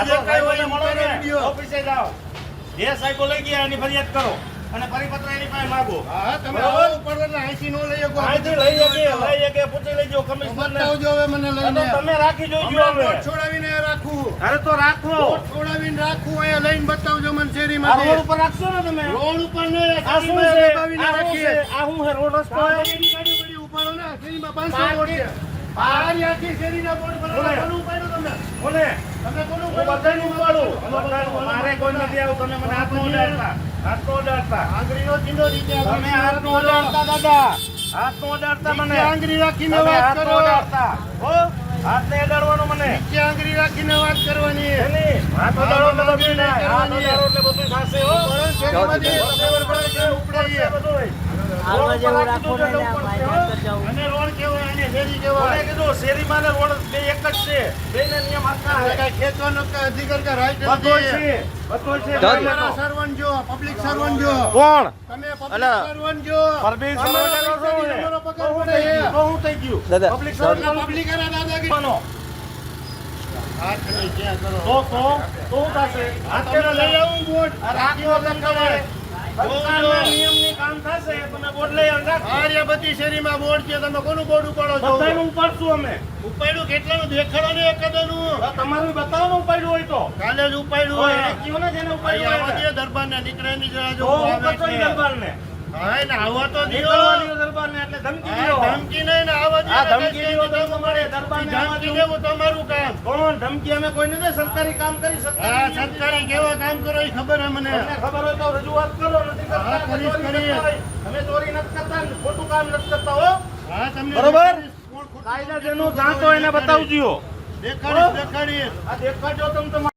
દેખાય હોય મળો ને ઓફિસે જાઓ જે સાહેબો લઈ ગયા એની ફરિયાદ કરો અને પરિપત્ર એની પાસે માંગો હા તમે ઉપર એટલે 80 નો લઈ શકો અહીંથી લઈ કે પૂછી લેજો કમિશનર ને બતાવજો હવે મને લઈને તમે રાખી જોજો હવે છોડાવીને રાખું અરે તો રાખો છોડાવીને રાખું અહીંયા લઈને બતાવજો મને શેરીમાં રોડ ઉપર રાખશો ને તમે રોડ ઉપર ને આ શું છે દબાવીને રાખીએ આ શું છે રોડ રસ્તો ગાડી પડી ઉપાડો ને શેરીમાં 500 વોટ છે આરી આખી શેરીના બોર્ડ બનાવવા કોનું ઉપાડ્યું તમે કોને તમે કોનું હું બધાનું ઉપાડું મારે કોઈ નથી આવું તમે મને હાથ નો ઉડાડતા આંગળીનો ચીંડો રીતે તમે હાથ નો ઉડાડતા દાદા હાથ નો ઉડાડતા મને આંગળી રાખીને વાત કરો હો હાથ ને અડાડવાનો મને નીચે આંગળી રાખીને વાત કરવાની એની હાથ ઉડાડો એટલે બધું ના હાથ ઉડાડો એટલે બધું થશે હો ઉપડાઈએ બધું આવા જેવું રાખો ને અને રોડ કેવો અને શેરી કેવો કોને કીધું શેરીમાં ને રોડ બે એક જ છે બેને નિયમ આખા છે કઈ ખેતવાનો અધિકાર કે રાઈટ બધો છે તમારા સર્વન્ટ જો પબ્લિક સર્વન્ટ જો કોણ તમે પબ્લિક સર્વન્ટ જો પરબીર તમારો પગાર પડે છે તો હું થઈ ગયું દાદા, પબ્લિક પબ્લિક ના દાદાગીરી બનો હાથ નહીં ક્યાં કરો તો હું થશે હાથ કેનો લઈ આવું બોર્ડ રાખો તમે સરકારના નિયમની કામ થશે તમે બોર્ડ લઈ આવો રાખો આર્યા બધી શેરીમાં બોર્ડ છે તમે કોનું બોર્ડ ઉપાડો છો બધાનું ઉપાડશું અમે ઉપાડ્યું કેટલાનું દેખાડો ને એકદનું તો તમારું બતાવો ને ઉપાડ્યું હોય તો કાલે જ ઉપાડ્યું હોય કયો ને જેને ઉપાડ્યું આવા હોય દે દરબારના દીકરાની જરા તો જો હું આવે કરતો છે. દરબારને હા ને આવા તો દીઓ નીકળવાની દરબારને એટલે ધમકી હા, દ્યો. ધમકી નહીં ને આવા દે આ ધમકી દ્યો તો તમારે દરબારને આવવા ધમકી દેવું. દેવું તમારું કામ કોણ ધમકી અમે કોઈ નથી સરકારી કામ કરી શકતા હા સરકારી કેવા કામ કરો એ ખબર હે મને તમને ખબર હોય તો રજૂઆત કરો નથી કરતા હા, કરીશ, ચોરી કરીશ. કરતા હોય. અમે ચોરી નથી કરતા ને ખોટું કામ નથી કરતા હો હા તમને બરોબર? દેખાડીશ. કાયદા જેનું જાણતો એને બતાવજો દેખાડીશ દેખાડીશ આ દેખાડજો તમે તમારે